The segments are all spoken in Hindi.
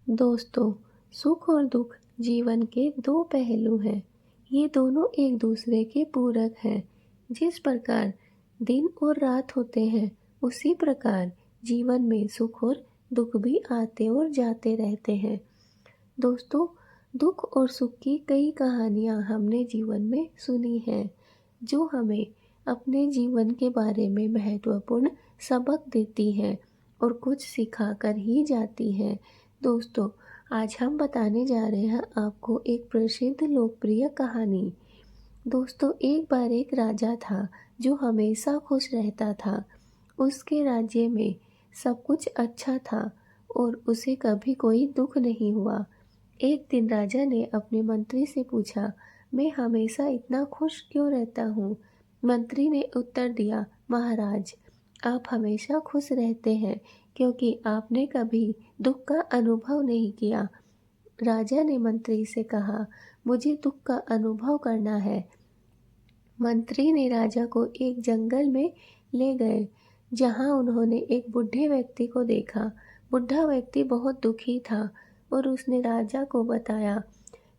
दोस्तों, सुख और दुख जीवन के दो पहलू हैं। ये दोनों एक दूसरे के पूरक हैं। जिस प्रकार दिन और रात होते हैं, उसी प्रकार जीवन में सुख और दुख भी आते और जाते रहते हैं। दोस्तों, दुख और सुख की कई कहानियाँ हमने जीवन में सुनी हैं, जो हमें अपने जीवन के बारे में महत्वपूर्ण सबक देती हैं और कुछ सिखा कर ही जाती हैं। दोस्तों, आज हम बताने जा रहे हैं आपको एक प्रसिद्ध लोकप्रिय कहानी। दोस्तों, एक बार एक राजा था जो हमेशा खुश रहता था। उसके राज्य में सब कुछ अच्छा था और उसे कभी कोई दुख नहीं हुआ। एक दिन राजा ने अपने मंत्री से पूछा, मैं हमेशा इतना खुश क्यों रहता हूँ? मंत्री ने उत्तर दिया, महाराज, आप हमेशा खुश रहते हैं क्योंकि आपने कभी दुख का अनुभव नहीं किया। राजा ने मंत्री से कहा, मुझे दुख का अनुभव करना है। मंत्री ने राजा को एक जंगल में ले गए, जहां उन्होंने एक बूढ़े व्यक्ति को देखा। बूढ़ा व्यक्ति बहुत दुखी था और उसने राजा को बताया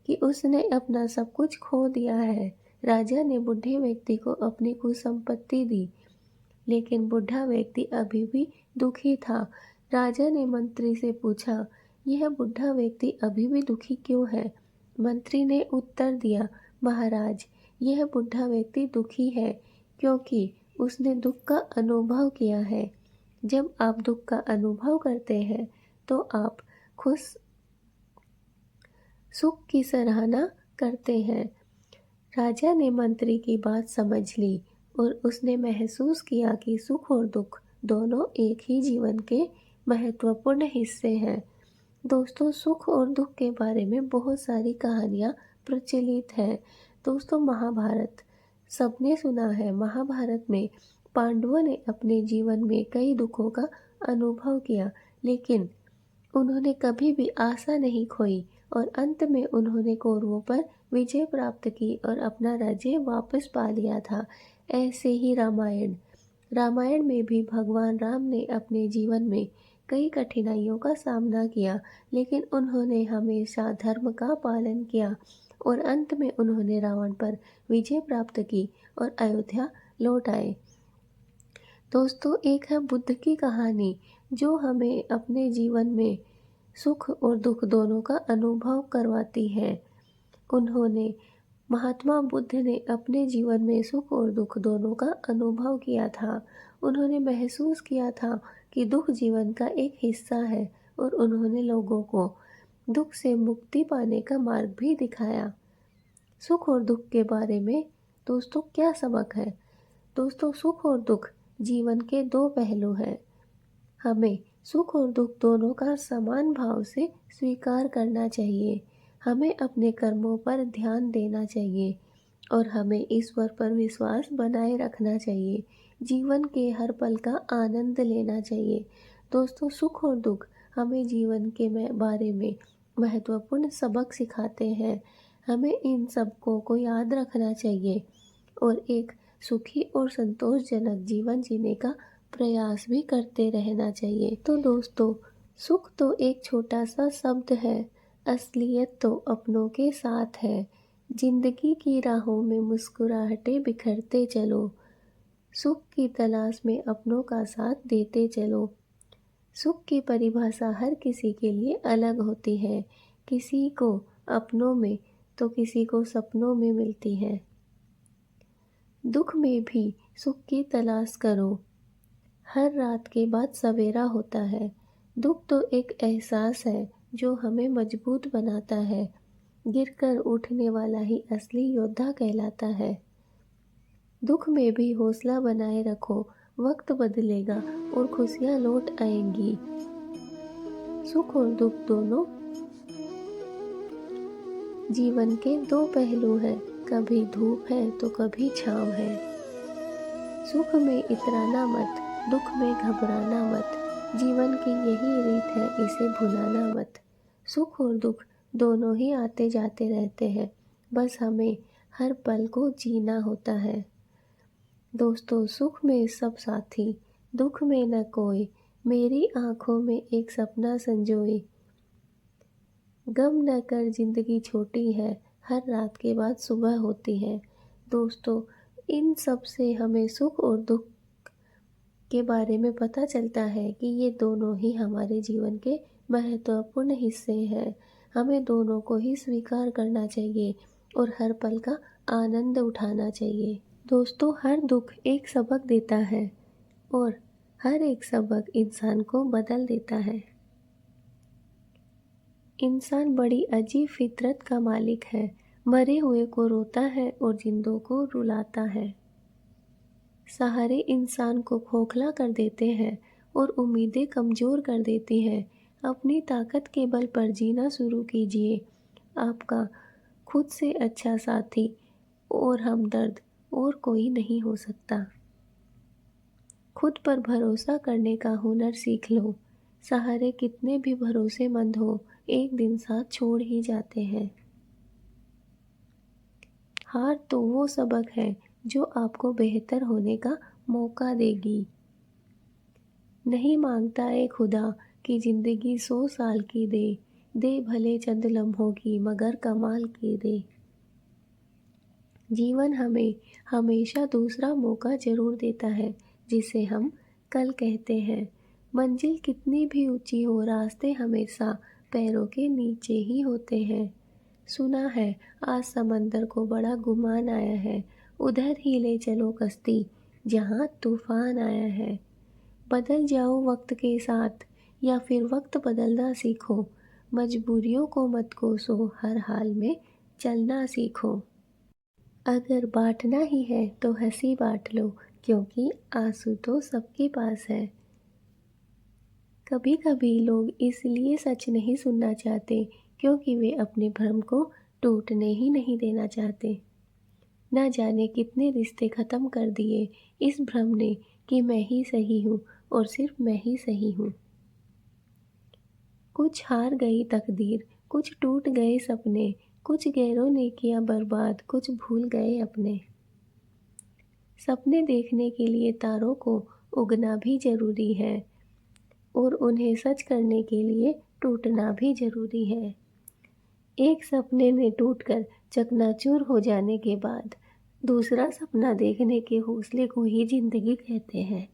कि उसने अपना सब कुछ खो दिया है। राजा ने बूढ़े व्यक्ति को अपनी कुछ संपत्ति दी, लेकिन बूढ़ा व्यक्ति अभी भी दुखी था। राजा ने मंत्री से पूछा, यह बूढ़ा व्यक्ति अभी भी दुखी क्यों है? मंत्री ने उत्तर दिया, महाराज, यह बूढ़ा व्यक्ति दुखी है क्योंकि उसने दुख का अनुभव किया है। जब आप दुख का अनुभव करते हैं तो आप खुश सुख की सराहना करते हैं। राजा ने मंत्री की बात समझ ली और उसने महसूस किया कि सुख और दुख दोनों एक ही जीवन के महत्वपूर्ण हिस्से हैं। दोस्तों, सुख और दुख के बारे में बहुत सारी कहानियाँ प्रचलित हैं। दोस्तों, महाभारत सबने सुना है। महाभारत में पांडवों ने अपने जीवन में कई दुखों का अनुभव किया, लेकिन उन्होंने कभी भी आशा नहीं खोई और अंत में उन्होंने कौरवों पर विजय प्राप्त की और अपना राज्य वापस पा लिया था। ऐसे ही रामायण में भी भगवान राम ने अपने जीवन में कई कठिनाइयों का सामना किया, लेकिन उन्होंने हमेशा धर्म का पालन किया और अंत में उन्होंने रावण पर विजय प्राप्त की और अयोध्या लौट आए। दोस्तों, एक है बुद्ध की कहानी, जो हमें अपने जीवन में सुख और दुख दोनों का अनुभव करवाती है। उन्होंने महात्मा बुद्ध ने अपने जीवन में सुख और दुख दोनों का अनुभव किया था। उन्होंने महसूस किया था कि दुख जीवन का एक हिस्सा है और उन्होंने लोगों को दुख से मुक्ति पाने का मार्ग भी दिखाया। सुख और दुख के बारे में दोस्तों क्या सबक है? दोस्तों, सुख और दुख जीवन के दो पहलू हैं। हमें सुख और दुख दोनों का समान भाव से स्वीकार करना चाहिए। हमें अपने कर्मों पर ध्यान देना चाहिए और हमें ईश्वर पर विश्वास बनाए रखना चाहिए। जीवन के हर पल का आनंद लेना चाहिए। दोस्तों, सुख और दुख हमें जीवन के बारे में महत्वपूर्ण सबक सिखाते हैं। हमें इन सबको को याद रखना चाहिए और एक सुखी और संतोषजनक जीवन जीने का प्रयास भी करते रहना चाहिए। तो दोस्तों, सुख तो एक छोटा सा शब्द है, असलियत तो अपनों के साथ है। जिंदगी की राहों में मुस्कुराहटें बिखरते चलो, सुख की तलाश में अपनों का साथ देते चलो। सुख की परिभाषा हर किसी के लिए अलग होती है। किसी को अपनों में तो किसी को सपनों में मिलती है। दुख में भी सुख की तलाश करो, हर रात के बाद सवेरा होता है। दुख तो एक एहसास है जो हमें मजबूत बनाता है। गिरकर उठने वाला ही असली योद्धा कहलाता है। दुख में भी हौसला बनाए रखो, वक्त बदलेगा और खुशियाँ लौट आएंगी। सुख और दुख दोनों जीवन के दो पहलू हैं। कभी धूप है तो कभी छाँव है। सुख में इतराना मत, दुख में घबराना मत। जीवन की यही रीत है, इसे भुलाना मत। सुख और दुख दोनों ही आते जाते रहते हैं, बस हमें हर पल को जीना होता है। दोस्तों, सुख में सब साथी, दुख में न कोई, मेरी आँखों में एक सपना संजोए। गम न कर जिंदगी छोटी है, हर रात के बाद सुबह होती है। दोस्तों, इन सब से हमें सुख और दुख के बारे में पता चलता है कि ये दोनों ही हमारे जीवन के महत्वपूर्ण हिस्से हैं। हमें दोनों को ही स्वीकार करना चाहिए और हर पल का आनंद उठाना चाहिए। दोस्तों, हर दुख एक सबक देता है और हर एक सबक इंसान को बदल देता है। इंसान बड़ी अजीब फितरत का मालिक है। मरे हुए को रोता है और जिंदों को रुलाता है। सहारे इंसान को खोखला कर देते हैं और उम्मीदें कमज़ोर कर देती हैं। अपनी ताकत के बल पर जीना शुरू कीजिए। आपका खुद से अच्छा साथी और हमदर्द और कोई नहीं हो सकता। खुद पर भरोसा करने का हुनर सीख लो। सहारे कितने भी भरोसेमंद हो, एक दिन साथ छोड़ ही जाते हैं। हार तो वो सबक है जो आपको बेहतर होने का मौका देगी। नहीं मांगता ए खुदा कि ज़िंदगी 100 साल की दे, दे भले चंद लम्हों की मगर कमाल की दे। जीवन हमें हमेशा दूसरा मौका ज़रूर देता है, जिसे हम कल कहते हैं। मंजिल कितनी भी ऊंची हो, रास्ते हमेशा पैरों के नीचे ही होते हैं। सुना है आज समंदर को बड़ा गुमान आया है, उधर ही ले चलो कश्ती जहाँ तूफान आया है। बदल जाओ वक्त के साथ या फिर वक्त बदलना सीखो। मजबूरियों को मत कोसो, हर हाल में चलना सीखो। अगर बाँटना ही है तो हंसी बाँट लो, क्योंकि आंसू तो सबके पास है। कभी कभी लोग इसलिए सच नहीं सुनना चाहते क्योंकि वे अपने भ्रम को टूटने ही नहीं देना चाहते। ना जाने कितने रिश्ते ख़त्म कर दिए इस भ्रम ने कि मैं ही सही हूँ और सिर्फ मैं ही सही हूँ। कुछ हार गई तकदीर, कुछ टूट गए सपने, कुछ गैरों ने किया बर्बाद, कुछ भूल गए अपने। सपने देखने के लिए तारों को उगना भी ज़रूरी है और उन्हें सच करने के लिए टूटना भी ज़रूरी है। एक सपने में टूटकर चकनाचूर हो जाने के बाद दूसरा सपना देखने के हौसले को ही ज़िंदगी कहते हैं।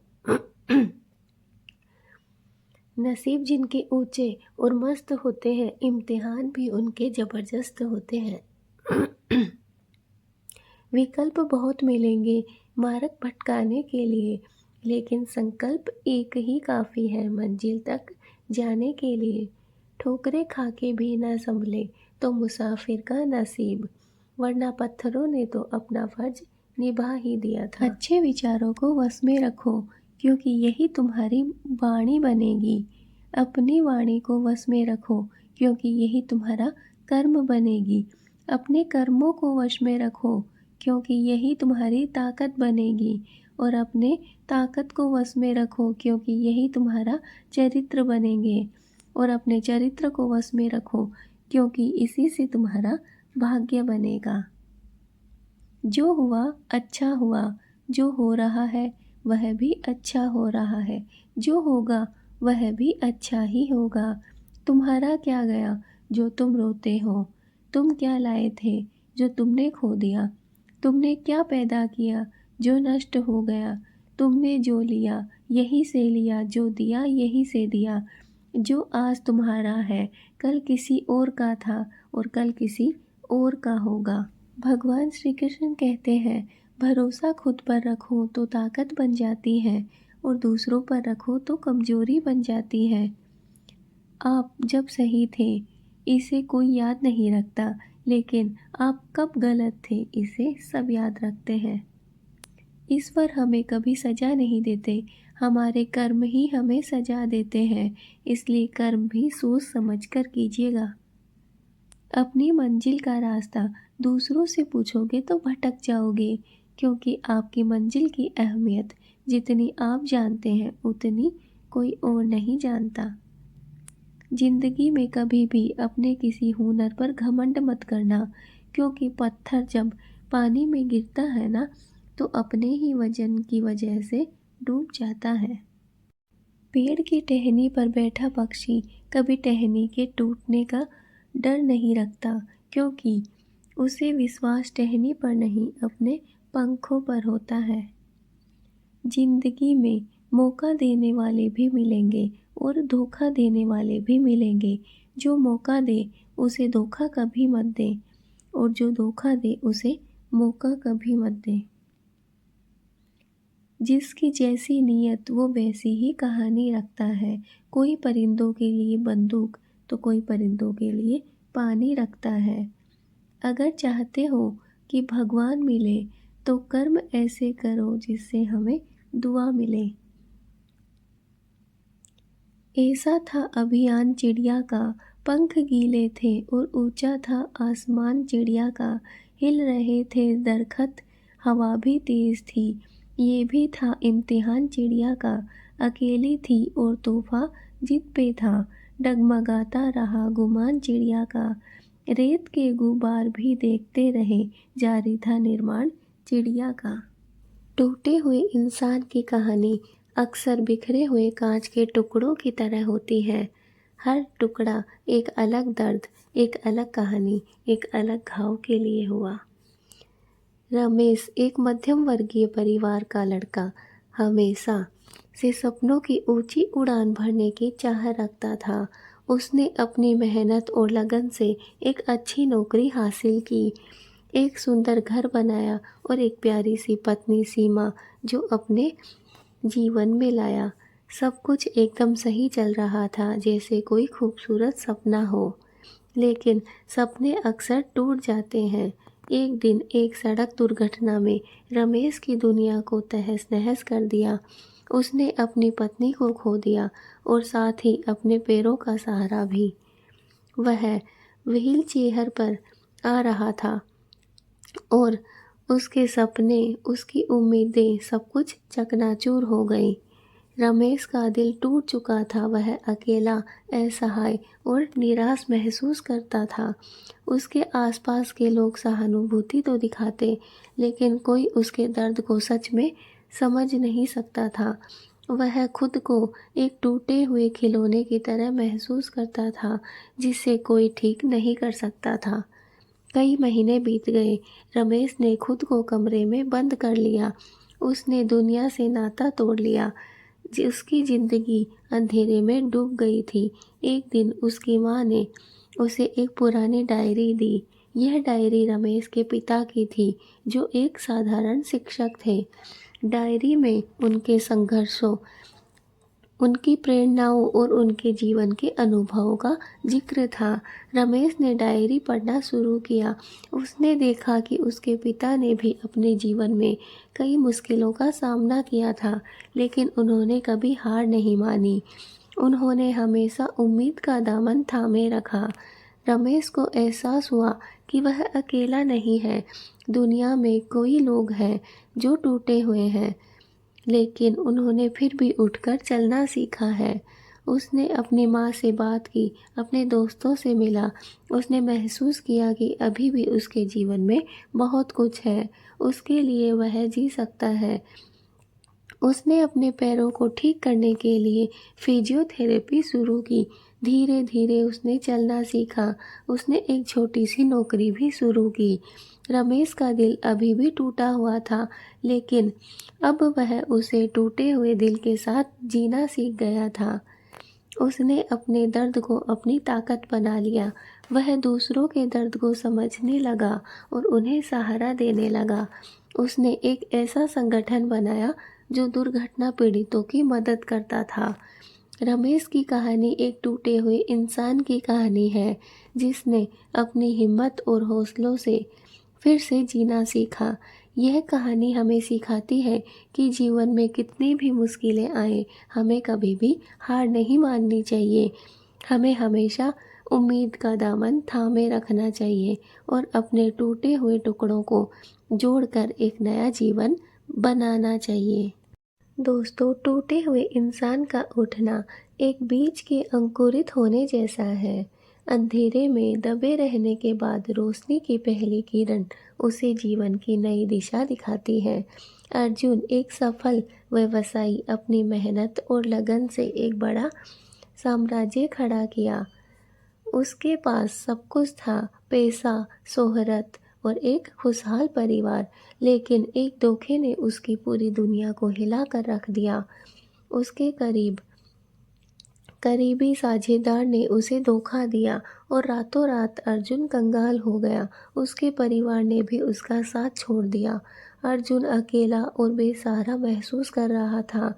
नसीब जिनके ऊंचे और मस्त होते हैं, इम्तिहान भी उनके ज़बरदस्त होते हैं। विकल्प बहुत मिलेंगे मार्ग भटकाने के लिए, लेकिन संकल्प एक ही काफ़ी है मंजिल तक जाने के लिए। ठोकरें खा के भी ना संभले तो मुसाफिर का नसीब, वरना पत्थरों ने तो अपना फर्ज निभा ही दिया था। अच्छे विचारों को वश में रखो, क्योंकि यही तुम्हारी वाणी बनेगी। अपनी वाणी को वश में रखो, क्योंकि यही तुम्हारा कर्म बनेगी। अपने कर्मों को वश में रखो, क्योंकि यही तुम्हारी ताकत बनेगी। और अपने ताकत को वश में रखो, क्योंकि यही तुम्हारा चरित्र बनेंगे। और अपने चरित्र को वश में रखो, क्योंकि इसी से तुम्हारा भाग्य बनेगा। जो हुआ अच्छा हुआ, जो हो रहा है वह भी अच्छा हो रहा है, जो होगा वह भी अच्छा ही होगा। तुम्हारा क्या गया जो तुम रोते हो? तुम क्या लाए थे जो तुमने खो दिया? तुमने क्या पैदा किया जो नष्ट हो गया? तुमने जो लिया यही से लिया, जो दिया यही से दिया। जो आज तुम्हारा है कल किसी और का था और कल किसी और का होगा। भगवान श्री कृष्ण कहते हैं, भरोसा खुद पर रखो तो ताकत बन जाती है और दूसरों पर रखो तो कमजोरी बन जाती है। आप जब सही थे इसे कोई याद नहीं रखता, लेकिन आप कब गलत थे इसे सब याद रखते हैं। ईश्वर हमें कभी सजा नहीं देते, हमारे कर्म ही हमें सजा देते हैं। इसलिए कर्म भी सोच समझ कर कीजिएगा। अपनी मंजिल का रास्ता दूसरों से पूछोगे तो भटक जाओगे, क्योंकि आपकी मंजिल की अहमियत जितनी आप जानते हैं उतनी कोई और नहीं जानता। जिंदगी में कभी भी अपने किसी हुनर पर घमंड मत करना, क्योंकि पत्थर जब पानी में गिरता है ना तो अपने ही वजन की वजह से डूब जाता है। पेड़ की टहनी पर बैठा पक्षी कभी टहनी के टूटने का डर नहीं रखता, क्योंकि उसे विश्वास टहनी पर नहीं अपने पंखों पर होता है। जिंदगी में मौका देने वाले भी मिलेंगे और धोखा देने वाले भी मिलेंगे। जो मौका दे उसे धोखा कभी मत दे, और जो धोखा दे उसे मौका कभी मत दे। जिसकी जैसी नीयत वो वैसी ही कहानी रखता है। कोई परिंदों के लिए बंदूक तो कोई परिंदों के लिए पानी रखता है। अगर चाहते हो कि भगवान मिले तो कर्म ऐसे करो जिससे हमें दुआ मिले। ऐसा था अभियान चिड़िया का, पंख गीले थे और ऊंचा था आसमान चिड़िया का। हिल रहे थे दरखत, हवा भी तेज थी। ये भी था इम्तिहान चिड़िया का, अकेली थी और तूफा जिद पे था। डगमगाता रहा गुमान चिड़िया का, रेत के गुबार भी देखते रहे। जारी था निर्माण चिड़िया का। टूटे हुए इंसान की कहानी अक्सर बिखरे हुए कांच के टुकड़ों की तरह होती है। हर टुकड़ा एक अलग दर्द, एक अलग कहानी, एक अलग घाव के लिए हुआ। रमेश एक मध्यम वर्गीय परिवार का लड़का हमेशा से सपनों की ऊंची उड़ान भरने की चाह रखता था। उसने अपनी मेहनत और लगन से एक अच्छी नौकरी हासिल की, एक सुंदर घर बनाया और एक प्यारी सी पत्नी सीमा जो अपने जीवन में लाया। सब कुछ एकदम सही चल रहा था, जैसे कोई खूबसूरत सपना हो। लेकिन सपने अक्सर टूट जाते हैं। एक दिन एक सड़क दुर्घटना में रमेश की दुनिया को तहस नहस कर दिया। उसने अपनी पत्नी को खो दिया और साथ ही अपने पैरों का सहारा भी। वह व्हील चेयर पर आ रहा था और उसके सपने, उसकी उम्मीदें सब कुछ चकनाचूर हो गई। रमेश का दिल टूट चुका था। वह अकेला, असहाय और निराश महसूस करता था। उसके आसपास के लोग सहानुभूति तो दिखाते, लेकिन कोई उसके दर्द को सच में समझ नहीं सकता था। वह खुद को एक टूटे हुए खिलौने की तरह महसूस करता था, जिसे कोई ठीक नहीं कर सकता था। कई महीने बीत गए। रमेश ने खुद को कमरे में बंद कर लिया। उसने दुनिया से नाता तोड़ लिया। उसकी जिंदगी अंधेरे में डूब गई थी। एक दिन उसकी माँ ने उसे एक पुरानी डायरी दी। यह डायरी रमेश के पिता की थी, जो एक साधारण शिक्षक थे। डायरी में उनके संघर्षों, उनकी प्रेरणाओं और उनके जीवन के अनुभवों का जिक्र था। रमेश ने डायरी पढ़ना शुरू किया। उसने देखा कि उसके पिता ने भी अपने जीवन में कई मुश्किलों का सामना किया था, लेकिन उन्होंने कभी हार नहीं मानी। उन्होंने हमेशा उम्मीद का दामन थामे रखा। रमेश को एहसास हुआ कि वह अकेला नहीं है। दुनिया में कोई लोग हैं जो टूटे हुए हैं, लेकिन उन्होंने फिर भी उठकर चलना सीखा है। उसने अपनी माँ से बात की, अपने दोस्तों से मिला। उसने महसूस किया कि अभी भी उसके जीवन में बहुत कुछ है, उसके लिए वह जी सकता है। उसने अपने पैरों को ठीक करने के लिए फिजियोथेरेपी शुरू की। धीरे धीरे उसने चलना सीखा। उसने एक छोटी सी नौकरी भी शुरू की। रमेश का दिल अभी भी टूटा हुआ था, लेकिन अब वह उसे टूटे हुए दिल के साथ जीना सीख गया था। उसने अपने दर्द को अपनी ताकत बना लिया। वह दूसरों के दर्द को समझने लगा और उन्हें सहारा देने लगा। उसने एक ऐसा संगठन बनाया जो दुर्घटना पीड़ितों की मदद करता था। रमेश की कहानी एक टूटे हुए इंसान की कहानी है, जिसने अपनी हिम्मत और हौसलों से फिर से जीना सीखा। यह कहानी हमें सिखाती है कि जीवन में कितनी भी मुश्किलें आए, हमें कभी भी हार नहीं माननी चाहिए। हमें हमेशा उम्मीद का दामन थामे रखना चाहिए और अपने टूटे हुए टुकड़ों को जोड़कर एक नया जीवन बनाना चाहिए। दोस्तों, टूटे हुए इंसान का उठना एक बीज के अंकुरित होने जैसा है। अंधेरे में दबे रहने के बाद रोशनी की पहली किरण उसे जीवन की नई दिशा दिखाती है। अर्जुन एक सफल व्यवसायी अपनी मेहनत और लगन से एक बड़ा साम्राज्य खड़ा किया। उसके पास सब कुछ था, पैसा, शोहरत और एक खुशहाल परिवार, लेकिन एक धोखे ने उसकी पूरी दुनिया को हिला कर रख दिया। उसके करीबी साझेदार ने उसे धोखा दिया और रातों रात अर्जुन कंगाल हो गया। उसके परिवार ने भी उसका साथ छोड़ दिया। अर्जुन अकेला और बेसहारा महसूस कर रहा था।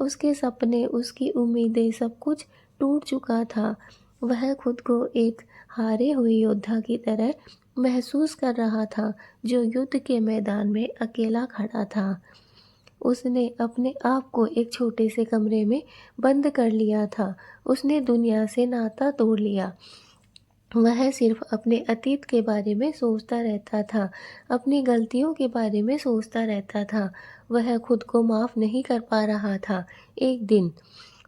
उसके सपने, उसकी उम्मीदें, सब कुछ टूट चुका था। वह खुद को एक हारे हुए योद्धा की तरह महसूस कर रहा था, जो युद्ध के मैदान में अकेला खड़ा था। उसने अपने आप को एक छोटे से कमरे में बंद कर लिया था। उसने दुनिया से नाता तोड़ लिया। वह सिर्फ अपने अतीत के बारे में सोचता रहता था, अपनी गलतियों के बारे में सोचता रहता था। वह खुद को माफ़ नहीं कर पा रहा था। एक दिन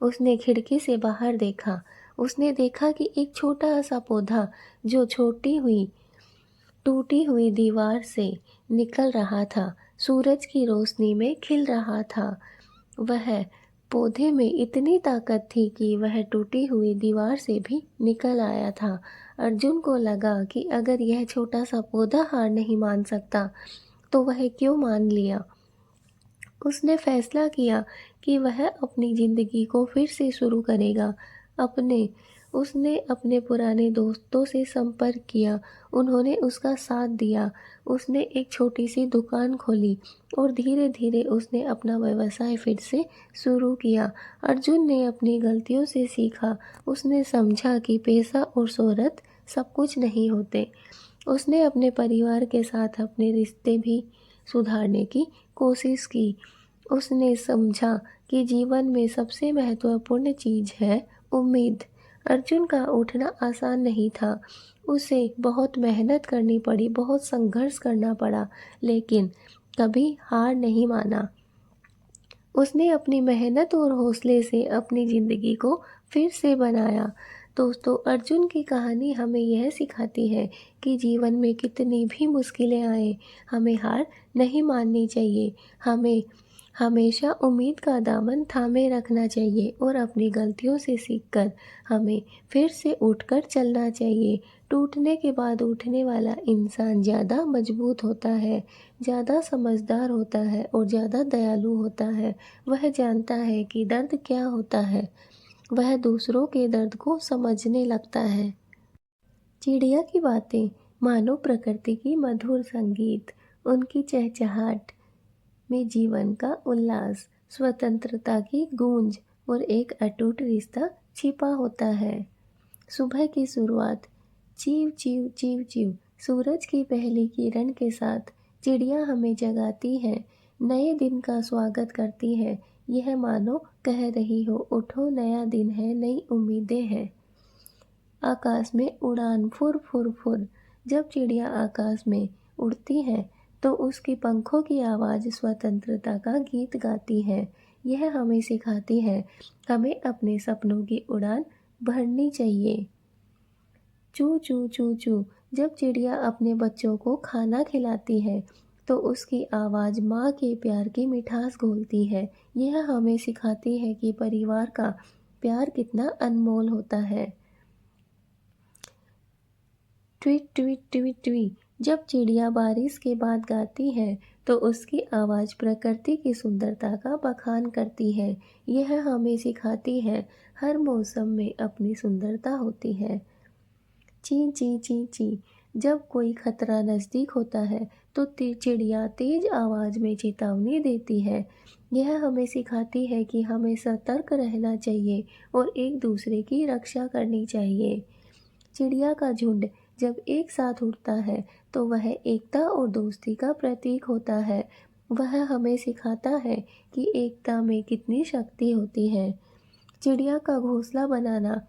उसने खिड़की से बाहर देखा। उसने देखा कि एक छोटा-सा पौधा जो टूटी हुई दीवार से निकल रहा था, सूरज की रोशनी में खिल रहा था। वह पौधे में इतनी ताकत थी कि वह टूटी हुई दीवार से भी निकल आया था। अर्जुन को लगा कि अगर यह छोटा-सा पौधा हार नहीं मान सकता, तो वह क्यों मान लिया। उसने फैसला किया कि वह अपनी ज़िंदगी को फिर से शुरू करेगा। अपने उसने अपने पुराने दोस्तों से संपर्क किया, उन्होंने उसका साथ दिया। उसने एक छोटी-सी दुकान खोली और धीरे-धीरे उसने अपना व्यवसाय फिर से शुरू किया। अर्जुन ने अपनी गलतियों से सीखा। उसने समझा कि पैसा और शोहरत सब कुछ नहीं होते। उसने अपने परिवार के साथ अपने रिश्ते भी सुधारने की कोशिश की। उसने समझा कि जीवन में सबसे महत्वपूर्ण चीज़ है उम्मीद। अर्जुन का उठना आसान नहीं था। उसे बहुत मेहनत करनी पड़ी, बहुत संघर्ष करना पड़ा, लेकिन कभी हार नहीं माना। उसने अपनी मेहनत और हौसले से अपनी ज़िंदगी को फिर से बनाया। दोस्तों, अर्जुन की कहानी हमें यह सिखाती है कि जीवन में कितनी भी मुश्किलें आए, हमें हार नहीं माननी चाहिए। हमें हमेशा उम्मीद का दामन थामे रखना चाहिए और अपनी गलतियों से सीखकर हमें फिर से उठकर चलना चाहिए। टूटने के बाद उठने वाला इंसान ज़्यादा मजबूत होता है, ज़्यादा समझदार होता है और ज़्यादा दयालु होता है। वह जानता है कि दर्द क्या होता है। वह दूसरों के दर्द को समझने लगता है। चिड़िया की बातें मानो प्रकृति की मधुर संगीत। उनकी चहचहाट में जीवन का उल्लास, स्वतंत्रता की गूंज और एक अटूट रिश्ता छिपा होता है। सुबह की शुरुआत, चीव चीव चीव चीव, सूरज की पहली किरण के साथ चिड़िया हमें जगाती है, नए दिन का स्वागत करती है। यह मानो कह रही हो, उठो नया दिन है, नई उम्मीदें हैं। आकाश में उड़ान, फुर फुर फुर। जब चिड़िया आकाश में उड़ती है तो उसके पंखों की आवाज़ स्वतंत्रता का गीत गाती है। यह हमें सिखाती है, हमें अपने सपनों की उड़ान भरनी चाहिए। चू चू चू चू। जब चिड़िया अपने बच्चों को खाना खिलाती है तो उसकी आवाज़ माँ के प्यार की मिठास घोलती है। यह हमें सिखाती है कि परिवार का प्यार कितना अनमोल होता है। Tweet tweet tweet tweet. जब चिड़िया बारिश के बाद गाती है तो उसकी आवाज़ प्रकृति की सुंदरता का बखान करती है। यह हमें सिखाती है, हर मौसम में अपनी सुंदरता होती है। ची ची ची ची। जब कोई खतरा नज़दीक होता है तो चिड़िया तेज आवाज़ में चेतावनी देती है। यह हमें सिखाती है कि हमें सतर्क रहना चाहिए और एक दूसरे की रक्षा करनी चाहिए। चिड़िया का झुंड जब एक साथ उड़ता है तो वह एकता और दोस्ती का प्रतीक होता है। वह हमें सिखाता है कि एकता में कितनी शक्ति होती है। चिड़िया का घोंसला बनाना,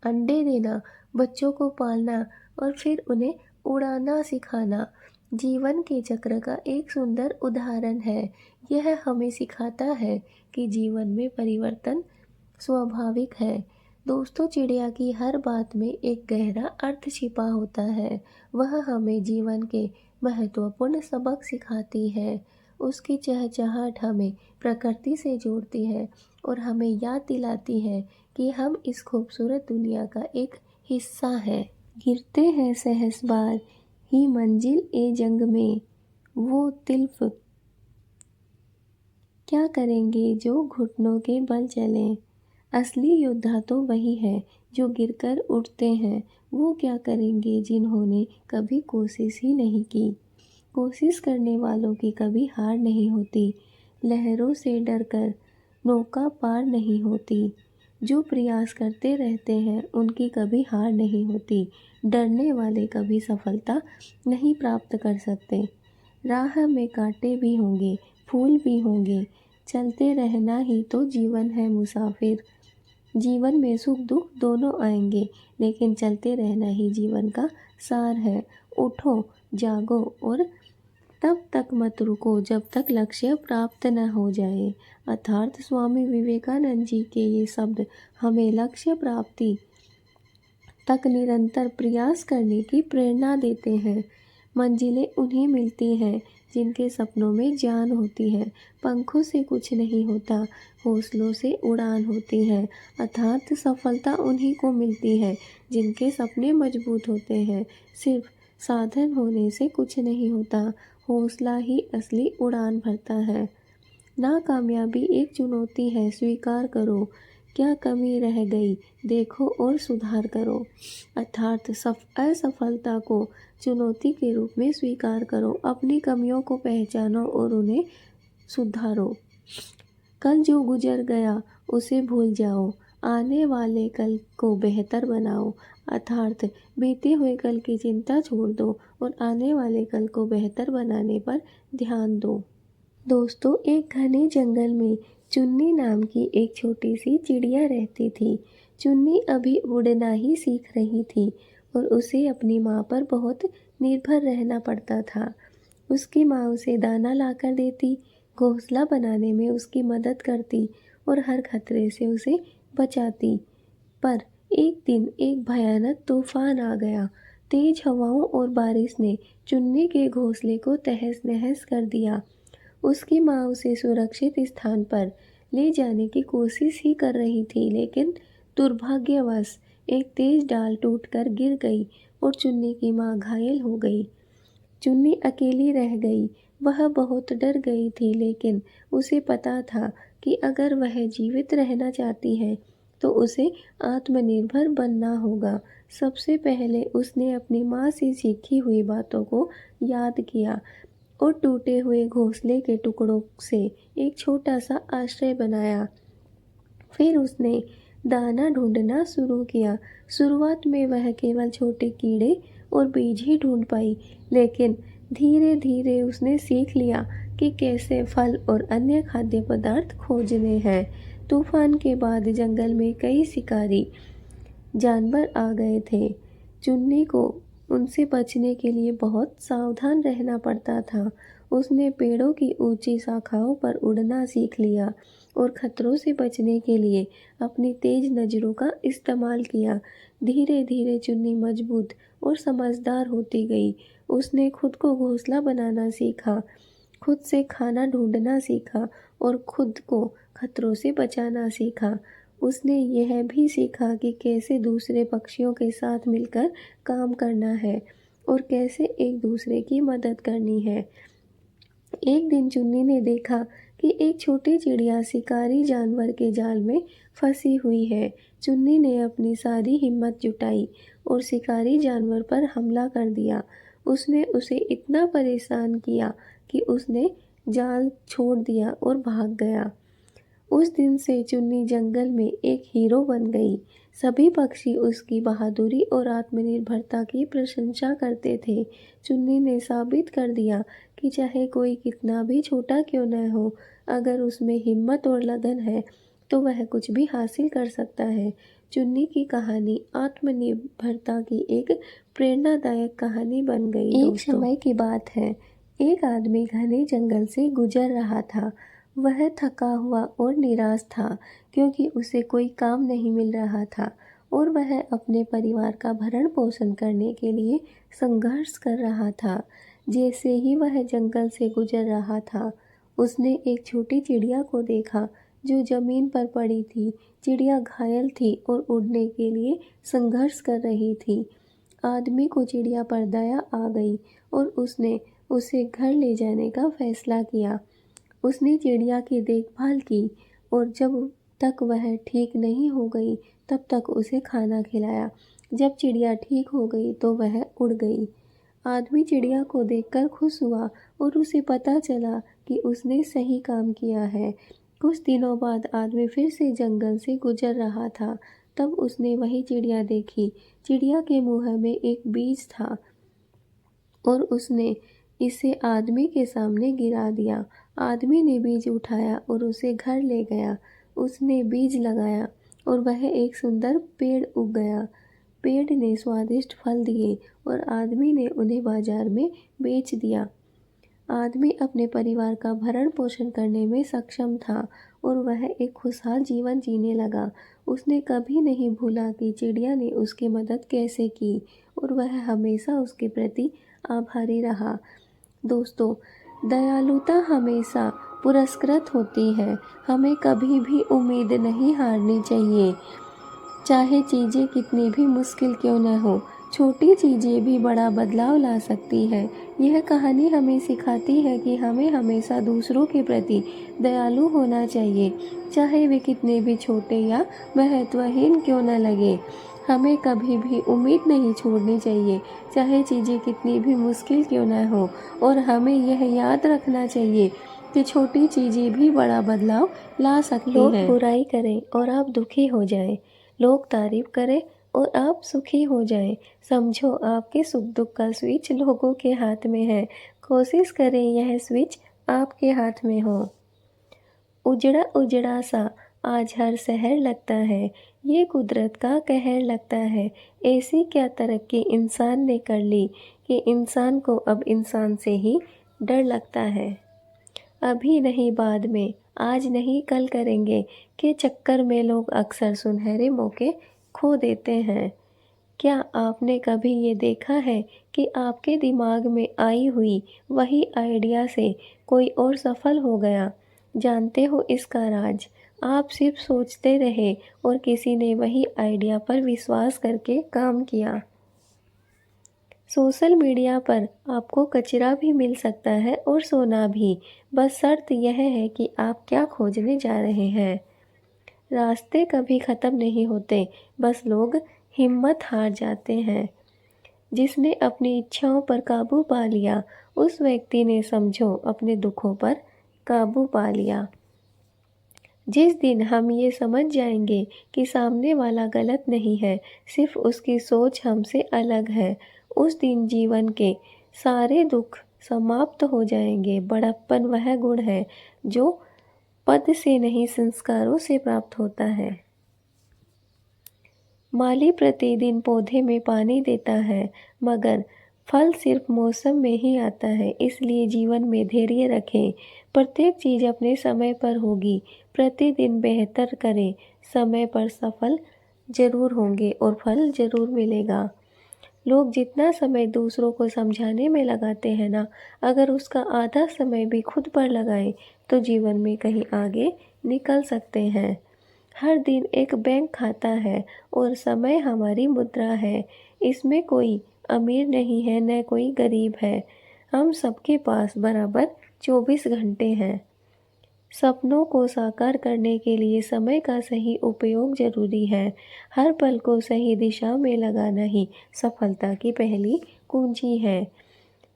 अंडे देना, बच्चों को पालना और फिर उन्हें उड़ाना सिखाना जीवन के चक्र का एक सुंदर उदाहरण है। यह हमें सिखाता है कि जीवन में परिवर्तन स्वाभाविक है। दोस्तों, चिड़िया की हर बात में एक गहरा अर्थ छिपा होता है। वह हमें जीवन के महत्वपूर्ण सबक सिखाती है। उसकी चहचहाट हमें प्रकृति से जोड़ती है और हमें याद दिलाती है कि हम इस खूबसूरत दुनिया का एक हिस्सा है। गिरते हैं सहस बार ही मंजिल ए जंग में, वो तिल्फ क्या करेंगे जो घुटनों के बल चलें। असली योद्धा तो वही है जो गिरकर उठते हैं। वो क्या करेंगे जिन्होंने कभी कोशिश ही नहीं की। कोशिश करने वालों की कभी हार नहीं होती। लहरों से डरकर नौका पार नहीं होती। जो प्रयास करते रहते हैं उनकी कभी हार नहीं होती। डरने वाले कभी सफलता नहीं प्राप्त कर सकते। राह में कांटे भी होंगे, फूल भी होंगे, चलते रहना ही तो जीवन है मुसाफिर। जीवन में सुख दुख दोनों आएंगे, लेकिन चलते रहना ही जीवन का सार है। उठो, जागो और तब तक मत रुको जब तक लक्ष्य प्राप्त न हो जाए। अर्थात स्वामी विवेकानंद जी के ये शब्द हमें लक्ष्य प्राप्ति तक निरंतर प्रयास करने की प्रेरणा देते हैं। मंजिलें उन्हें मिलती हैं जिनके सपनों में जान होती है। पंखों से कुछ नहीं होता, हौसलों से उड़ान होती है। अर्थात सफलता उन्हीं को मिलती है जिनके सपने मजबूत होते हैं। सिर्फ साधन होने से कुछ नहीं होता, हौसला ही असली उड़ान भरता है। नाकामयाबी एक चुनौती है, स्वीकार करो। क्या कमी रह गई देखो और सुधार करो। अर्थात असफलता को चुनौती के रूप में स्वीकार करो। अपनी कमियों को पहचानो और उन्हें सुधारो। कल जो गुजर गया उसे भूल जाओ, आने वाले कल को बेहतर बनाओ। अर्थात बीते हुए कल की चिंता छोड़ दो और आने वाले कल को बेहतर बनाने पर ध्यान दो। दोस्तों, एक घने जंगल में चुन्नी नाम की एक छोटी सी चिड़िया रहती थी। चुन्नी अभी उड़ना ही सीख रही थी और उसे अपनी माँ पर बहुत निर्भर रहना पड़ता था। उसकी माँ उसे दाना लाकर देती, घोंसला बनाने में उसकी मदद करती और हर खतरे से उसे बचाती। पर एक दिन एक भयानक तूफान आ गया। तेज हवाओं और बारिश ने चुन्नी के घोंसले को तहस नहस कर दिया। उसकी माँ उसे सुरक्षित स्थान पर ले जाने की कोशिश ही कर रही थी, लेकिन दुर्भाग्यवश एक तेज डाल टूटकर गिर गई और चुन्नी की माँ घायल हो गई। चुन्नी अकेली रह गई। वह बहुत डर गई थी, लेकिन उसे पता था कि अगर वह जीवित रहना चाहती है तो उसे आत्मनिर्भर बनना होगा। सबसे पहले उसने अपनी माँ से सीखी हुई बातों को याद किया और टूटे हुए घोंसले के टुकड़ों से एक छोटा सा आश्रय बनाया। फिर उसने दाना ढूंढना शुरू किया। शुरुआत में वह केवल छोटे कीड़े और बीज ही ढूंढ पाई, लेकिन धीरे धीरे उसने सीख लिया कि कैसे फल और अन्य खाद्य पदार्थ खोजने हैं। तूफान के बाद जंगल में कई शिकारी जानवर आ गए थे। चुन्नी को उनसे बचने के लिए बहुत सावधान रहना पड़ता था। उसने पेड़ों की ऊंची शाखाओं पर उड़ना सीख लिया और खतरों से बचने के लिए अपनी तेज नज़रों का इस्तेमाल किया। धीरे धीरे चुन्नी मजबूत और समझदार होती गई। उसने खुद को घोंसला बनाना सीखा, खुद से खाना ढूंढना सीखा और खुद को खतरों से बचाना सीखा। उसने यह भी सीखा कि कैसे दूसरे पक्षियों के साथ मिलकर काम करना है और कैसे एक दूसरे की मदद करनी है। एक दिन चुन्नी ने देखा कि एक छोटी चिड़िया शिकारी जानवर के जाल में फंसी हुई है। चुन्नी ने अपनी सारी हिम्मत जुटाई और शिकारी जानवर पर हमला कर दिया। उसने उसे इतना परेशान किया कि उसने जाल छोड़ दिया और भाग गया। उस दिन से चुन्नी जंगल में एक हीरो बन गई। सभी पक्षी उसकी बहादुरी और आत्मनिर्भरता की प्रशंसा करते थे। चुन्नी ने साबित कर दिया कि चाहे कोई कितना भी छोटा क्यों न हो, अगर उसमें हिम्मत और लगन है तो वह कुछ भी हासिल कर सकता है। चुन्नी की कहानी आत्मनिर्भरता की एक प्रेरणादायक कहानी बन गई। एक समय की बात है, एक आदमी घने जंगल से गुजर रहा था। वह थका हुआ और निराश था क्योंकि उसे कोई काम नहीं मिल रहा था और वह अपने परिवार का भरण पोषण करने के लिए संघर्ष कर रहा था। जैसे ही वह जंगल से गुजर रहा था, उसने एक छोटी चिड़िया को देखा जो जमीन पर पड़ी थी। चिड़िया घायल थी और उड़ने के लिए संघर्ष कर रही थी। आदमी को चिड़िया पर दया आ गई और उसने उसे घर ले जाने का फैसला किया। उसने चिड़िया की देखभाल की और जब तक वह ठीक नहीं हो गई तब तक उसे खाना खिलाया। जब चिड़िया ठीक हो गई तो वह उड़ गई। आदमी चिड़िया को देखकर खुश हुआ और उसे पता चला कि उसने सही काम किया है। कुछ दिनों बाद आदमी फिर से जंगल से गुजर रहा था। तब उसने वही चिड़िया देखी। चिड़िया के मुंह में एक बीज था और उसने इसे आदमी के सामने गिरा दिया। आदमी ने बीज उठाया और उसे घर ले गया। उसने बीज लगाया और वह एक सुंदर पेड़ उग गया। पेड़ ने स्वादिष्ट फल दिए और आदमी ने उन्हें बाजार में बेच दिया। आदमी अपने परिवार का भरण पोषण करने में सक्षम था और वह एक खुशहाल जीवन जीने लगा। उसने कभी नहीं भूला कि चिड़िया ने उसकी मदद कैसे की और वह हमेशा उसके प्रति आभारी रहा। दोस्तों, दयालुता हमेशा पुरस्कृत होती है। हमें कभी भी उम्मीद नहीं हारनी चाहिए, चाहे चीज़ें कितनी भी मुश्किल क्यों न हो। छोटी चीज़ें भी बड़ा बदलाव ला सकती है। यह कहानी हमें सिखाती है कि हमें हमेशा दूसरों के प्रति दयालु होना चाहिए, चाहे वे कितने भी छोटे या महत्वहीन क्यों न लगे। हमें कभी भी उम्मीद नहीं छोड़नी चाहिए, चाहे चीज़ें कितनी भी मुश्किल क्यों न हो। और हमें यह याद रखना चाहिए कि छोटी चीज़ें भी बड़ा बदलाव ला सकती हैं। लोग बुराई करें और आप दुखी हो जाएं, लोग तारीफ करें और आप सुखी हो जाएं। समझो, आपके सुख दुख का स्विच लोगों के हाथ में है। कोशिश करें यह स्विच आपके हाथ में हो। उजड़ा उजड़ा सा आज हर शहर लगता है, ये कुदरत का कहर लगता है। ऐसी क्या तरक्की इंसान ने कर ली कि इंसान को अब इंसान से ही डर लगता है। अभी नहीं बाद में, आज नहीं कल करेंगे के चक्कर में लोग अक्सर सुनहरे मौके खो देते हैं। क्या आपने कभी ये देखा है कि आपके दिमाग में आई हुई वही आइडिया से कोई और सफल हो गया? जानते हो इसका राज? आप सिर्फ सोचते रहे और किसी ने वही आइडिया पर विश्वास करके काम किया। सोशल मीडिया पर आपको कचरा भी मिल सकता है और सोना भी, बस शर्त यह है कि आप क्या खोजने जा रहे हैं। रास्ते कभी ख़त्म नहीं होते, बस लोग हिम्मत हार जाते हैं। जिसने अपनी इच्छाओं पर काबू पा लिया, उस व्यक्ति ने समझो अपने दुखों पर काबू पा लिया। जिस दिन हम ये समझ जाएंगे कि सामने वाला गलत नहीं है, सिर्फ उसकी सोच हमसे अलग है, उस दिन जीवन के सारे दुख समाप्त हो जाएंगे। बड़प्पन वह गुण है जो पद से नहीं संस्कारों से प्राप्त होता है। माली प्रतिदिन पौधे में पानी देता है, मगर फल सिर्फ मौसम में ही आता है। इसलिए जीवन में धैर्य रखें। प्रत्येक चीज़ अपने समय पर होगी। प्रतिदिन बेहतर करें, समय पर सफल जरूर होंगे और फल जरूर मिलेगा। लोग जितना समय दूसरों को समझाने में लगाते हैं ना, अगर उसका आधा समय भी खुद पर लगाएं तो जीवन में कहीं आगे निकल सकते हैं। हर दिन एक बैंक खाता है और समय हमारी मुद्रा है। इसमें कोई अमीर नहीं है, न कोई गरीब है। हम सबके पास बराबर 24 घंटे हैं। सपनों को साकार करने के लिए समय का सही उपयोग जरूरी है। हर पल को सही दिशा में लगाना ही सफलता की पहली कुंजी है।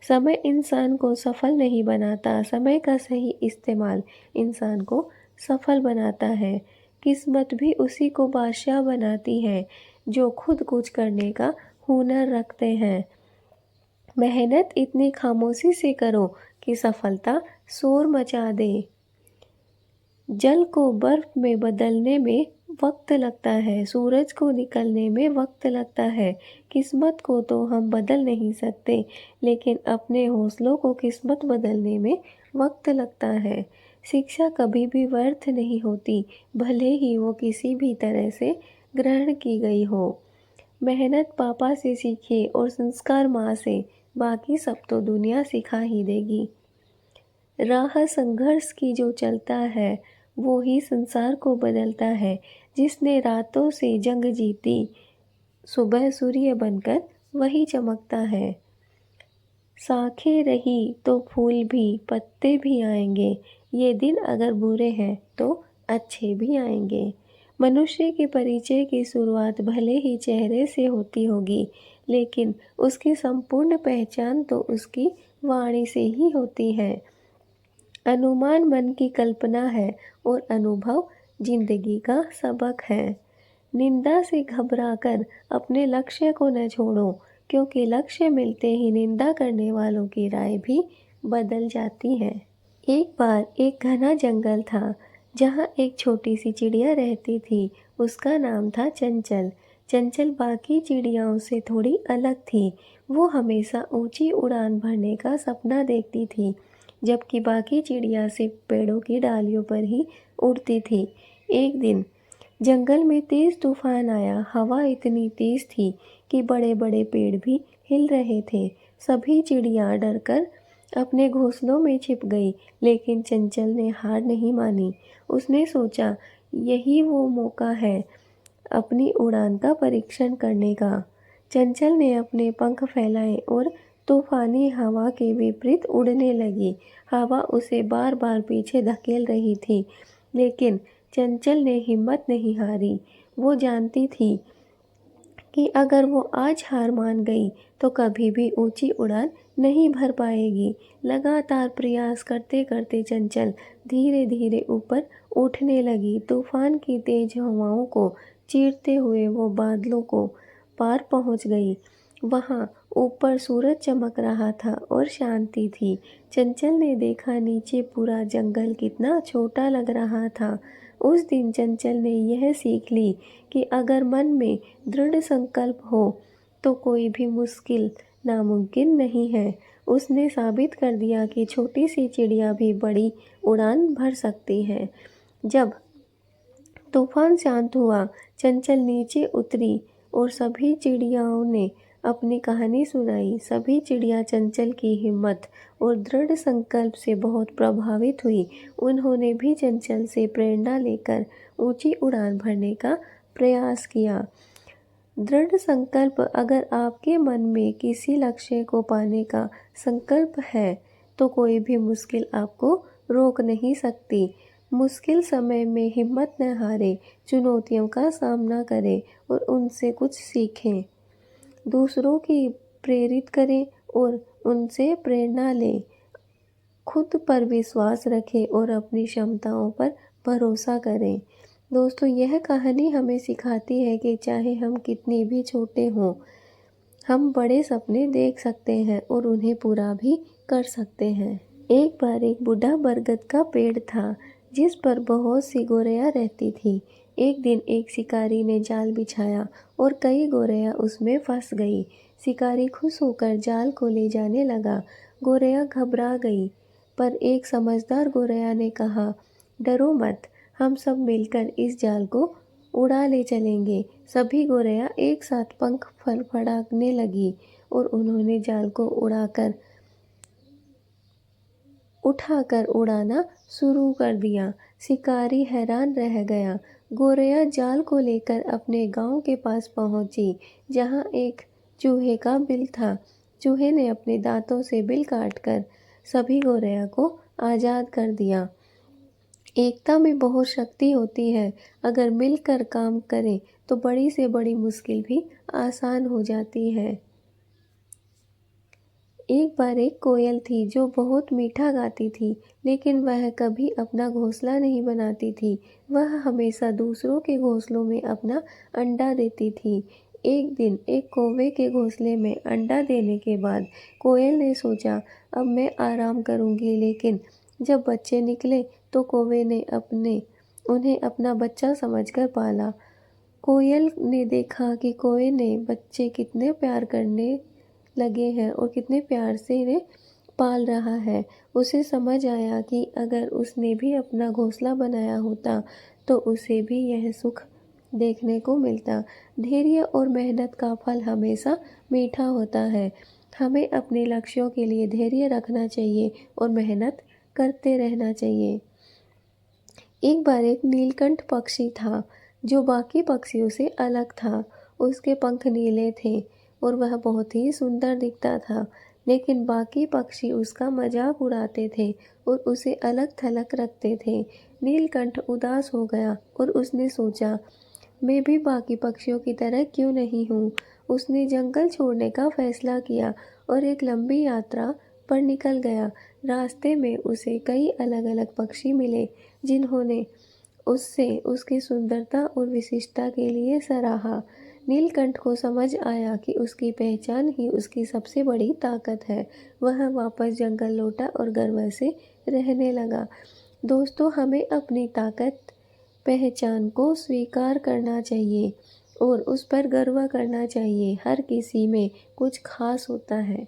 समय इंसान को सफल नहीं बनाता, समय का सही इस्तेमाल इंसान को सफल बनाता है। किस्मत भी उसी को बादशाह बनाती है जो खुद कुछ करने का हुनर रखते हैं। मेहनत इतनी खामोशी से करो कि सफलता शोर मचा दे। जल को बर्फ में बदलने में वक्त लगता है, सूरज को निकलने में वक्त लगता है। किस्मत को तो हम बदल नहीं सकते, लेकिन अपने हौसलों को किस्मत बदलने में वक्त लगता है। शिक्षा कभी भी व्यर्थ नहीं होती, भले ही वो किसी भी तरह से ग्रहण की गई हो। मेहनत पापा से सीखिए और संस्कार माँ से, बाकी सब तो दुनिया सिखा ही देगी। राह संघर्ष की जो चलता है वो ही संसार को बदलता है। जिसने रातों से जंग जीती, सुबह सूर्य बनकर वही चमकता है। शाखें रही तो फूल भी, पत्ते भी आएंगे। ये दिन अगर बुरे हैं तो अच्छे भी आएंगे। मनुष्य के परिचय की शुरुआत भले ही चेहरे से होती होगी, लेकिन उसकी संपूर्ण पहचान तो उसकी वाणी से ही होती है। अनुमान मन की कल्पना है और अनुभव जिंदगी का सबक है। निंदा से घबराकर अपने लक्ष्य को न छोड़ो, क्योंकि लक्ष्य मिलते ही निंदा करने वालों की राय भी बदल जाती है। एक बार एक घना जंगल था, जहाँ एक छोटी सी चिड़िया रहती थी। उसका नाम था चंचल। चंचल बाकी चिड़ियाओं से थोड़ी अलग थी। वो हमेशा ऊंची उड़ान भरने का सपना देखती थी, जबकि बाकी चिड़िया सिर्फ पेड़ों की डालियों पर ही उड़ती थी। एक दिन जंगल में तेज तूफान आया। हवा इतनी तेज थी कि बड़े बड़े पेड़ भी हिल रहे थे। सभी चिड़िया डरकर अपने घोंसलों में छिप गई, लेकिन चंचल ने हार नहीं मानी। उसने सोचा, यही वो मौका है अपनी उड़ान का परीक्षण करने का। चंचल ने अपने पंख फैलाए और तूफानी हवा के विपरीत उड़ने लगी। हवा उसे बार बार पीछे धकेल रही थी, लेकिन चंचल ने हिम्मत नहीं हारी। वो जानती थी कि अगर वो आज हार मान गई तो कभी भी ऊंची उड़ान नहीं भर पाएगी। लगातार प्रयास करते करते चंचल धीरे धीरे ऊपर उठने लगी। तूफान की तेज हवाओं को चीरते हुए वो बादलों को पार पहुंच गई। वहां ऊपर सूरज चमक रहा था और शांति थी। चंचल ने देखा नीचे पूरा जंगल कितना छोटा लग रहा था। उस दिन चंचल ने यह सीख ली कि अगर मन में दृढ़ संकल्प हो तो कोई भी मुश्किल नामुमकिन नहीं है। उसने साबित कर दिया कि छोटी सी चिड़िया भी बड़ी उड़ान भर सकती है। जब तूफान शांत हुआ, चंचल नीचे उतरी और सभी चिड़ियाओं ने अपनी कहानी सुनाई। सभी चिड़िया चंचल की हिम्मत और दृढ़ संकल्प से बहुत प्रभावित हुई। उन्होंने भी चंचल से प्रेरणा लेकर ऊंची उड़ान भरने का प्रयास किया। दृढ़ संकल्प, अगर आपके मन में किसी लक्ष्य को पाने का संकल्प है तो कोई भी मुश्किल आपको रोक नहीं सकती। मुश्किल समय में हिम्मत न हारें, चुनौतियों का सामना करें और उनसे कुछ सीखें। दूसरों की प्रेरित करें और उनसे प्रेरणा लें। खुद पर विश्वास रखें और अपनी क्षमताओं पर भरोसा करें। दोस्तों, यह कहानी हमें सिखाती है कि चाहे हम कितनी भी छोटे हों, हम बड़े सपने देख सकते हैं और उन्हें पूरा भी कर सकते हैं। एक बार एक बूढ़ा बरगद का पेड़ था, जिस पर बहुत सी गोरैया रहती थी। एक दिन एक शिकारी ने जाल बिछाया और कई गोरैया उसमें फंस गई। शिकारी खुश होकर जाल को ले जाने लगा। गोरैया घबरा गई, पर एक समझदार गोरैया ने कहा, डरो मत, हम सब मिलकर इस जाल को उड़ा ले चलेंगे। सभी गोरैया एक साथ पंख फड़फड़ाने लगी और उन्होंने जाल को उठाकर उड़ाना शुरू कर दिया। शिकारी हैरान रह गया। गोरैया जाल को लेकर अपने गांव के पास पहुंची, जहां एक चूहे का बिल था। चूहे ने अपने दांतों से बिल काटकर सभी गोरैया को आज़ाद कर दिया। एकता में बहुत शक्ति होती है। अगर मिलकर काम करें तो बड़ी से बड़ी मुश्किल भी आसान हो जाती है। एक बार एक कोयल थी जो बहुत मीठा गाती थी, लेकिन वह कभी अपना घोंसला नहीं बनाती थी। वह हमेशा दूसरों के घोंसलों में अपना अंडा देती थी। एक दिन एक कौवे के घोंसले में अंडा देने के बाद कोयल ने सोचा, अब मैं आराम करूंगी। लेकिन जब बच्चे निकले तो कौवे ने उन्हें अपना बच्चा समझकर पाला। कोयल ने देखा कि कौवे ने बच्चे कितने प्यार करने लगे हैं और कितने प्यार से इन्हें पाल रहा है। उसे समझ आया कि अगर उसने भी अपना घोंसला बनाया होता तो उसे भी यह सुख देखने को मिलता। धैर्य और मेहनत का फल हमेशा मीठा होता है। हमें अपने लक्ष्यों के लिए धैर्य रखना चाहिए और मेहनत करते रहना चाहिए। एक बार एक नीलकंठ पक्षी था जो बाकी पक्षियों से अलग था। उसके पंख नीले थे और वह बहुत ही सुंदर दिखता था, लेकिन बाकी पक्षी उसका मजाक उड़ाते थे और उसे अलग थलग रखते थे। नीलकंठ उदास हो गया और उसने सोचा, मैं भी बाकी पक्षियों की तरह क्यों नहीं हूँ। उसने जंगल छोड़ने का फैसला किया और एक लंबी यात्रा पर निकल गया। रास्ते में उसे कई अलग अलग पक्षी मिले जिन्होंने उससे उसकी सुंदरता और विशिष्टता के लिए सराहा। नीलकंठ को समझ आया कि उसकी पहचान ही उसकी सबसे बड़ी ताकत है। वह वापस जंगल लौटा और गर्व से रहने लगा। दोस्तों, हमें अपनी ताकत, पहचान को स्वीकार करना चाहिए और उस पर गर्व करना चाहिए। हर किसी में कुछ खास होता है।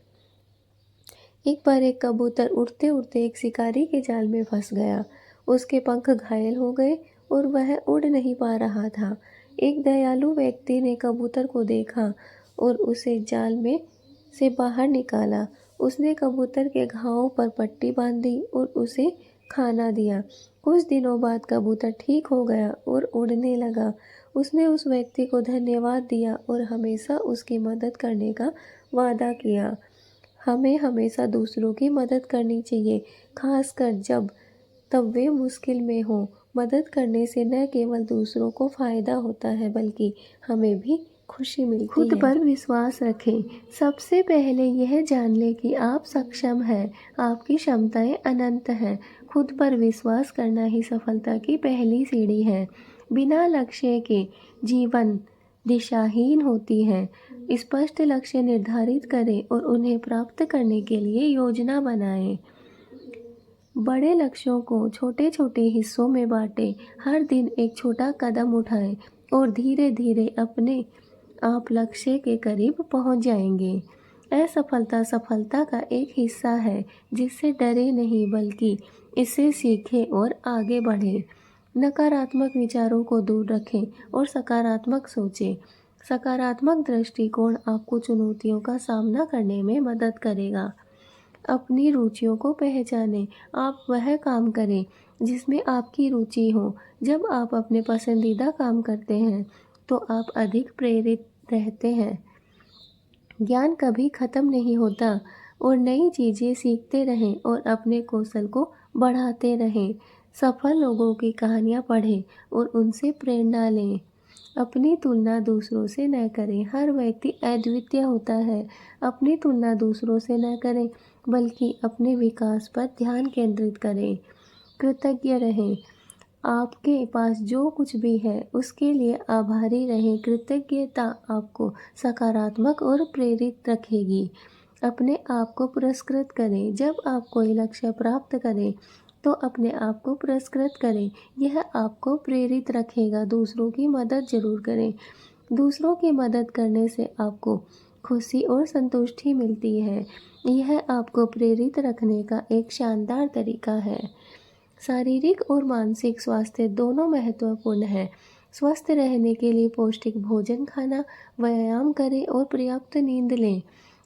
एक बार एक कबूतर उड़ते उड़ते एक शिकारी के जाल में फंस गया। उसके पंख घायल हो गए और वह उड़ नहीं पा रहा था। एक दयालु व्यक्ति ने कबूतर को देखा और उसे जाल में से बाहर निकाला। उसने कबूतर के घावों पर पट्टी बांधी और उसे खाना दिया। कुछ दिनों बाद कबूतर ठीक हो गया और उड़ने लगा। उसने उस व्यक्ति को धन्यवाद दिया और हमेशा उसकी मदद करने का वादा किया। हमें हमेशा दूसरों की मदद करनी चाहिए, खासकर तब वे मुश्किल में हों। मदद करने से न केवल दूसरों को फ़ायदा होता है, बल्कि हमें भी खुशी मिलती है। खुद पर विश्वास रखें। सबसे पहले यह जान लें कि आप सक्षम हैं, आपकी क्षमताएं अनंत हैं। खुद पर विश्वास करना ही सफलता की पहली सीढ़ी है। बिना लक्ष्य के जीवन दिशाहीन होती है। स्पष्ट लक्ष्य निर्धारित करें और उन्हें प्राप्त करने के लिए योजना बनाएं। बड़े लक्ष्यों को छोटे छोटे हिस्सों में बांटें। हर दिन एक छोटा कदम उठाएं और धीरे धीरे अपने आप लक्ष्य के करीब पहुंच जाएंगे। असफलता सफलता का एक हिस्सा है, जिससे डरे नहीं बल्कि इससे सीखें और आगे बढ़ें। नकारात्मक विचारों को दूर रखें और सकारात्मक सोचें। सकारात्मक दृष्टिकोण आपको चुनौतियों का सामना करने में मदद करेगा। अपनी रुचियों को पहचानें। आप वह काम करें जिसमें आपकी रुचि हो। जब आप अपने पसंदीदा काम करते हैं तो आप अधिक प्रेरित रहते हैं। ज्ञान कभी खत्म नहीं होता और नई चीज़ें सीखते रहें और अपने कौशल को बढ़ाते रहें। सफल लोगों की कहानियाँ पढ़ें और उनसे प्रेरणा लें। अपनी तुलना दूसरों से न करें। हर व्यक्ति अद्वितीय होता है। अपनी तुलना दूसरों से न करें, बल्कि अपने विकास पर ध्यान केंद्रित करें। कृतज्ञ रहें। आपके पास जो कुछ भी है उसके लिए आभारी रहें। कृतज्ञता आपको सकारात्मक और प्रेरित रखेगी। अपने आप को पुरस्कृत करें। जब आप कोई लक्ष्य प्राप्त करें तो अपने आप को पुरस्कृत करें। यह आपको प्रेरित रखेगा। दूसरों की मदद जरूर करें। दूसरों की मदद करने से आपको खुशी और संतुष्टि मिलती है। यह आपको प्रेरित रखने का एक शानदार तरीका है। शारीरिक और मानसिक स्वास्थ्य दोनों महत्वपूर्ण है। स्वस्थ रहने के लिए पौष्टिक भोजन खाना, व्यायाम करें और पर्याप्त नींद लें।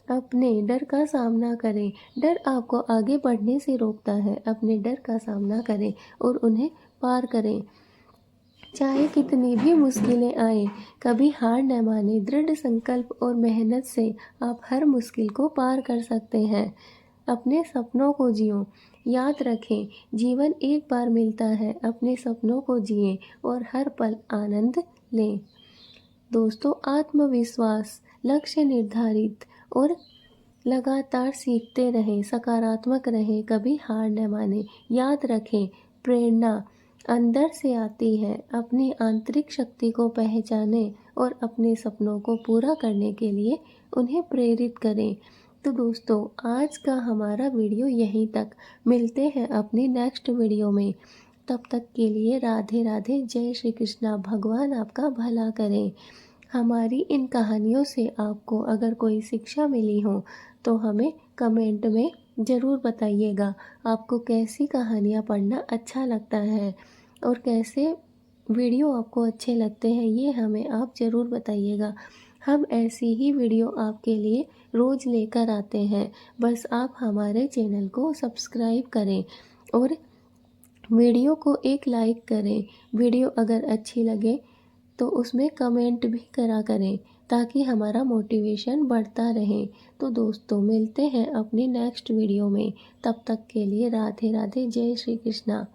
अपने डर का सामना करें। डर आपको आगे बढ़ने से रोकता है। अपने डर का सामना करें और उन्हें पार करें। चाहे कितनी भी मुश्किलें आए, कभी हार न माने। दृढ़ संकल्प और मेहनत से आप हर मुश्किल को पार कर सकते हैं। अपने सपनों को जियो। याद रखें, जीवन एक बार मिलता है। अपने सपनों को जिएं और हर पल आनंद लें। दोस्तों, आत्मविश्वास, लक्ष्य निर्धारित और लगातार सीखते रहें। सकारात्मक रहें, कभी हार न माने। याद रखें, प्रेरणा अंदर से आती है। अपनी आंतरिक शक्ति को पहचानें और अपने सपनों को पूरा करने के लिए उन्हें प्रेरित करें। तो दोस्तों, आज का हमारा वीडियो यहीं तक। मिलते हैं अपनी नेक्स्ट वीडियो में। तब तक के लिए राधे राधे। जय श्री कृष्णा। भगवान आपका भला करें। हमारी इन कहानियों से आपको अगर कोई शिक्षा मिली हो तो हमें कमेंट में ज़रूर बताइएगा। आपको कैसी कहानियाँ पढ़ना अच्छा लगता है और कैसे वीडियो आपको अच्छे लगते हैं, ये हमें आप ज़रूर बताइएगा। हम ऐसी ही वीडियो आपके लिए रोज़ लेकर आते हैं। बस आप हमारे चैनल को सब्सक्राइब करें और वीडियो को एक लाइक करें। वीडियो अगर अच्छी लगे तो उसमें कमेंट भी करा करें ताकि हमारा मोटिवेशन बढ़ता रहे। तो दोस्तों मिलते हैं अपनी नेक्स्ट वीडियो में। तब तक के लिए राधे राधे, जय श्री कृष्णा।